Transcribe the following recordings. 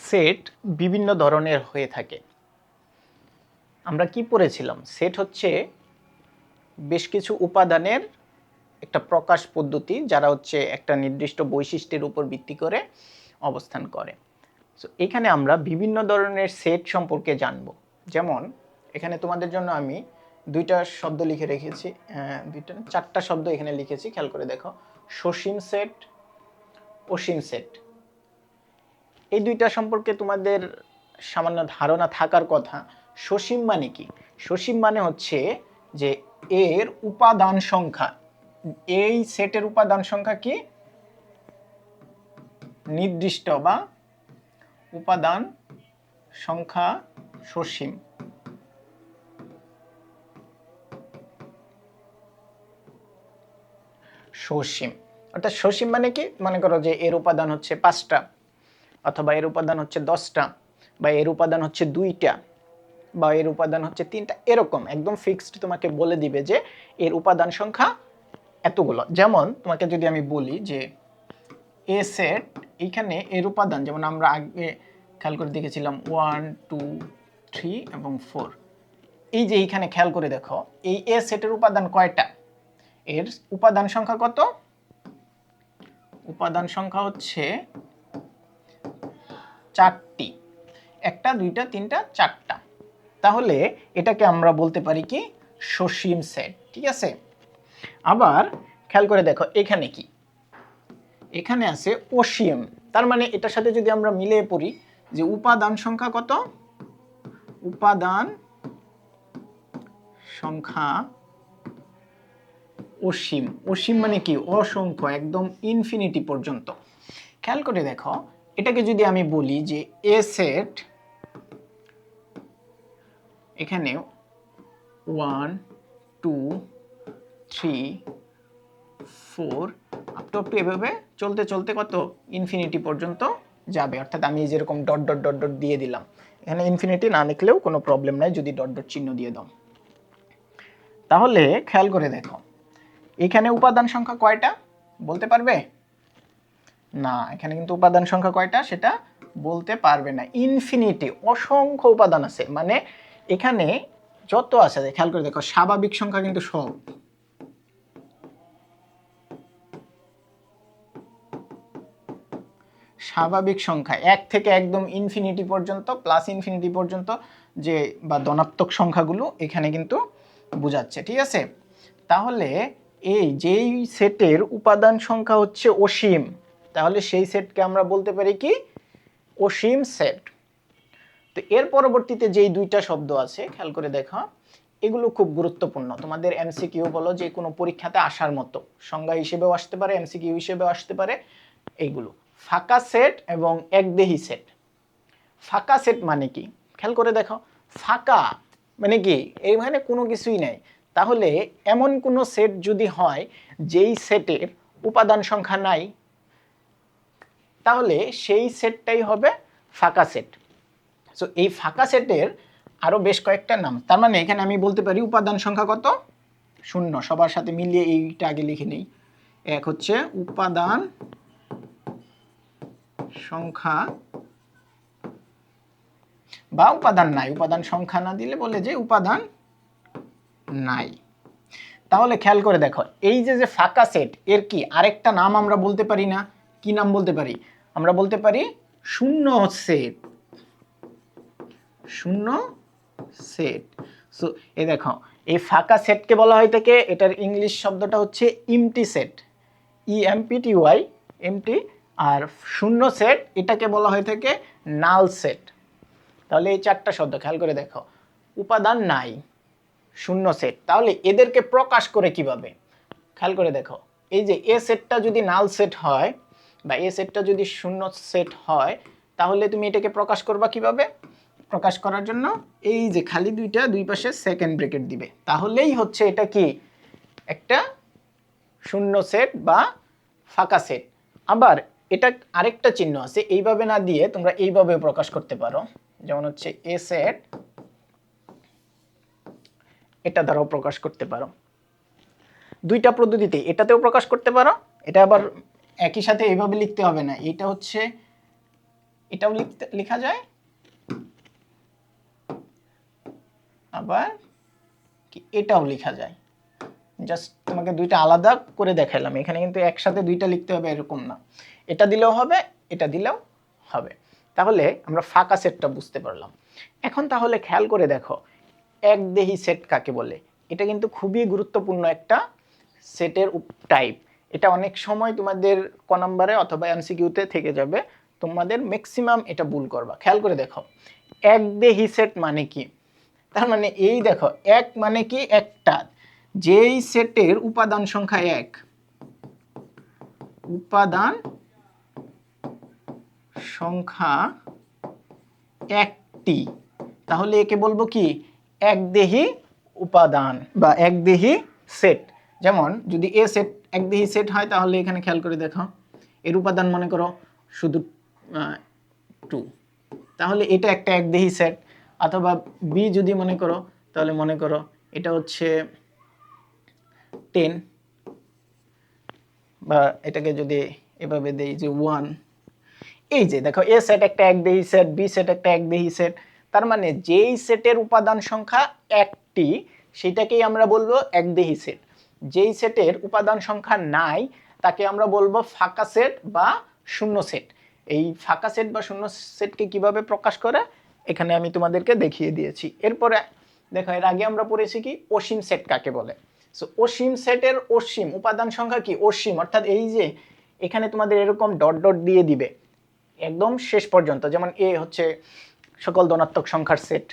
Set বিভিন্ন ধরনের হয়ে থাকে। আমরা কি পড়েছিলাম? সেট হচ্ছে বেশ কিছু উপাদানের একটা প্রকাশ পদ্ধতি, যারা হচ্ছে একটা নির্দিষ্ট বৈশিষ্ট্যের উপর ভিত্তি করে অবস্থান করে। সো এখানে আমরা বিভিন্ন ধরনের সেট সম্পর্কে জানব। যেমন এখানে তোমাদের জন্য আমি দুইটা শব্দ লিখে রেখেছি, চারটা শব্দ এখানে লিখেছি, খেয়াল করে দেখো। সসীম সেট, অসীম সেট, এই দুইটা সম্পর্কে তোমাদের সামান্য ধারণা থাকার কথা। সসীম মানে কি? সসীম মানে হচ্ছে যে এর উপাদান সংখ্যা, এই সেটের উপাদান সংখ্যা কি? নির্দিষ্ট বা উপাদান সংখ্যা সসীম। সসীম অর্থাৎ সসীম মানে কি? মনে করো যে এর উপাদান হচ্ছে 5টা, অথবা এর উপাদান হচ্ছে 10টা, বা এর উপাদান হচ্ছে 2টা, বা এর উপাদান হচ্ছে 3টা, এরকম একদম ফিক্সড তোমাকে বলে দিবে যে এর উপাদান সংখ্যা এতগুলো। যেমন তোমাকে যদি আমি বলি যে এ সেট, এইখানে এর উপাদান, যেমন আমরা আগে খেয়াল করে দেখেছিলাম 1 2 3 এবং 4। এই যে এইখানে খেয়াল করে দেখো, এই এ সেটের উপাদান কয়টা? এর উপাদান সংখ্যা কত? উপাদান সংখ্যা হচ্ছে 4টি। 1টা 2টা 3টা 4টা। তাহলে এটাকে আমরা বলতে পারি কি? সসীম সেট। ঠিক আছে। আবার খেয়াল করে দেখো এখানে কি? এখানে আছে অসীম। তার মানে এটার সাথে যদি আমরা মিলিয়ে পড়ি যে উপাদান সংখ্যা কত? উপাদান সংখ্যা অসীম। অসীম মানে কি? অসংখ্য, একদম ইনফিনিটি পর্যন্ত। খেয়াল করে দেখো, এটাকে যদি আমি বলি যে এ সেট, এখানে 1 2 3 4 আপ টু এভাবে চলতে চলতে কত? ইনফিনিটি পর্যন্ত যাবে। অর্থাৎ আমি যেরকম ডট ডট ডট ডট দিয়ে দিলাম, এখানে ইনফিনিটি না লিখলেও কোনো প্রবলেম নাই যদি ডট ডট চিহ্ন দিয়ে দাও। তাহলে খেয়াল করে দেখো, এখানে উপাদান সংখ্যা কয়টা বলতে পারবে? না, এখানে কিন্তু উপাদান সংখ্যা কয়টা সেটা বলতে পারবে না। ইনফিনিটি, অসংখ্য উপাদান আছে। মানে এখানে যত আছে, খেয়াল করে দেখো, স্বাভাবিক সংখ্যা কিন্তু সব, স্বাভাবিক সংখ্যা 1 থেকে একদম ইনফিনিটি পর্যন্ত, প্লাস ইনফিনিটি পর্যন্ত যে বা ধনাত্মক সংখ্যাগুলো এখানে কিন্তু বোঝাচ্ছে। ঠিক আছে। তাহলে এই যেই সেটের উপাদান সংখ্যা হচ্ছে অসীম, তাহলে সেই সেটকে আমরা বলতে পারি কি? অসীম সেট। তো এর পরবর্তীতে যেই দুইটা শব্দ আছে খেয়াল করে দেখো, এগুলো খুব গুরুত্বপূর্ণ। তোমাদের এমসিকিউ বলো, যে কোনো পরীক্ষাতে আসার মতো, সংজ্ঞা হিসেবেও আসতে পারে, এমসিকিউ হিসেবেও আসতে পারে। এইগুলো ফাঁকা সেট এবং একদেহী সেট। ফাঁকা সেট মানে কি? খেয়াল করে দেখো, ফাঁকা মানে কি? এই মানে কোনো কিছুই নাই। তাহলে এমন কোনো সেট যদি হয় যেই সেটের উপাদান সংখ্যা নাই, তাহলে সেই সেটটাই হবে ফাঁকা সেট। সো এই ফাঁকা সেটের আরো বেশ কয়েকটা নাম। তার মানে এখানে আমি বলতে পারি উপাদান সংখ্যা কত? 0। সবার সাথে মিলিয়ে এইটা আগে লিখে নেই। এক হচ্ছে উপাদান সংখ্যা, বা উপাদান নাই। উপাদান সংখ্যা না দিলে বলে যে উপাদান নাই। তাহলে খেয়াল করে দেখো, এই যে যে ফাঁকা সেট, এর কি আরেকটা নাম আমরা বলতে পারি না? কি নাম বলতে পারি? আমরা বলতে পারি শূন্য সেট। শূন্য সেট। সো এই দেখো, এই ফাঁকা সেটকে বলা হয় থেকে, এটার ইংলিশ শব্দটা হচ্ছে এমটি সেট, EMPTY, এমটি। আর শূন্য সেট, এটাকে বলা হয় থেকে নাল সেট। তাহলে এই চারটা শব্দ খেয়াল করে দেখো, উপাদান নাই, শূন্য সেট। তাহলে এদেরকে প্রকাশ করে কিভাবে? খেয়াল করে দেখো, এই যে এ সেটটা যদি নাল সেট হয়, বা এ সেটটা যদি শূন্য সেট হয়, তাহলে তুমি এটাকে প্রকাশ করবা কিভাবে? প্রকাশ করার জন্য এই যে খালি দুই পাশে সেকেন্ড ব্র্যাকেট দিবে, তাহলেই হচ্ছে এটা কি? একটা শূন্য সেট বা ফাঁকা সেট। আবার এটা আরেকটা চিহ্ন আছে, এইভাবে না দিয়ে তোমরা এইভাবে প্রকাশ করতে পারো। যেমন হচ্ছে এ সেট, এটা দ্বারাও প্রকাশ করতে পারো। দুইটা পদ্ধতিতে, এটাতেও প্রকাশ করতে পারো। এটা আবার একই সাথে এইভাবে লিখতে হবে না। এটা হচ্ছে এটাও লেখা যায়, আবার কি এটাও লেখা যায়। জাস্ট তোমাকে দুইটা আলাদা করে দেখালাম, এখানে কিন্তু একসাথে দুইটা লিখতে হবে এরকম না, এটা দিলেও হবে এটা দিলেও হবে। তাহলে আমরা ফাঁকা সেটটা বুঝতে পারলাম। এখন তাহলে খেয়াল করে দেখো একদেহী সেট কাকে বলে। এটা কিন্তু খুবই গুরুত্বপূর্ণ একটা সেটের টাইপ। এটা অনেক সময় তোমাদের ক নম্বরে অথবা এমসিকিউতে থেকে যাবে, তোমাদের ম্যাক্সিমাম এটা ভুল করবা। খেয়াল করে দেখো একদেহী সেট মানে কি, তার মানে এই দেখো এক মানে কি একটা, যেই সেটের উপাদান সংখ্যা এক, উপাদান সংখ্যা একটি, তাহলে একে বলবো কি একদেহী উপাদান বা একদেহী সেট। যেমন যদি এ সেট একদেহী সেট হয় তাহলে এখানে খেয়াল করে দেখো এর উপাদান মনে করো শুধু 2, তাহলে এটা একটা একদেহী সেট। অথবা বি যদি মনে করো তাহলে মনে করো এটা হচ্ছে 10, বা এটাকে যদি এভাবে দেই যে 1। এই যে দেখো এ সেট একটা একদেহী সেট, বি সেট একটা একদেহী সেট, তার মানে যেই সেটের উপাদান সংখ্যা একটি সেটাকেই আমরা বলবো একদেহী সেট। যেই সেটের উপাদান সংখ্যা নাই তাকে আমরা বলবো ফাঁকা সেট বা শূন্য সেট। এই ফাঁকা সেট বা শূন্য সেটকে কিভাবে প্রকাশ করে এখানে আমি তোমাদেরকে দেখিয়ে দিয়েছি। এরপরে দেখো এর আগে আমরা পড়েছি কি অসীম সেট কাকে বলে। সো অসীম সেটের অসীম উপাদান সংখ্যা কি অসীম, অর্থাৎ এই যে এখানে তোমাদের এরকম ডট ডট দিয়ে দিবে একদম শেষ পর্যন্ত, যেমন এ হচ্ছে সকল ধনাত্মক সংখ্যার সেট,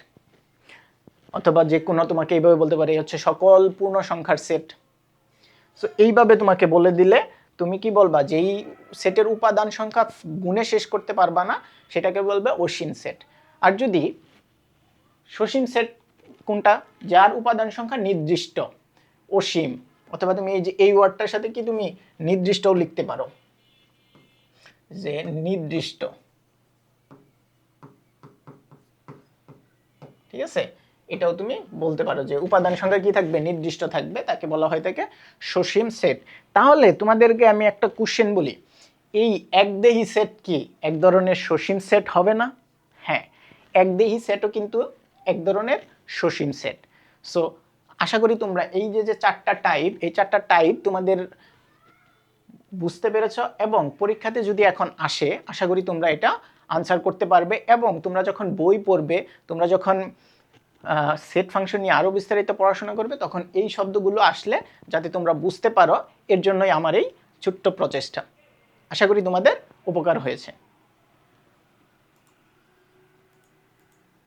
অথবা যে কোনো তোমাকে এইভাবে বলতে পারে হচ্ছে সকল পূর্ণ সংখ্যার সেট। সো এইভাবে তোমাকে বলে দিলে তুমি কি বলবা, যেই সেটের উপাদান সংখ্যা গুণে শেষ করতে পারবা না সেটাকে বলবে অসীম সেট। আর যদি সসীম সেট কোনটা, যার উপাদান সংখ্যা নির্দিষ্ট, অসীম, অথবা তুমি এই যে এই ওয়ার্ডটার সাথে কি তুমি নির্দিষ্টও লিখতে পারো, যে নির্দিষ্ট, ঠিক আছে, এটাও তুমি বলতে পারো যে উপাদান সংখ্যা কি থাকবে নির্দিষ্ট থাকবে, তাকে বলা হয় থাকে সসীম সেট। তাহলে তোমাদেরকে আমি একটা কোশ্চেন বলি, এই একদেহী সেট কি এক ধরনের সসীম সেট হবে না? হ্যাঁ, একদেহী সেটও কিন্তু এক ধরনের সসীম সেট। সো আশা করি তোমরা এই যে যে চারটা টাইপ, এই চারটা টাইপ তোমাদের বুঝতে পেরেছ, এবং পরীক্ষাতে যদি এখন আসে আশা করি তোমরা এটা আনসার করতে পারবে। এবং তোমরা যখন বই পড়বে, তোমরা যখন সেট ফাংশন নিয়ে আরও বিস্তারিত পড়াশোনা করবে, তখন এই শব্দগুলো আসলে যাতে তোমরা বুঝতে পারো, এর জন্যই আমার এই ছোট্ট প্রচেষ্টা। আশা করি তোমাদের উপকার হয়েছে।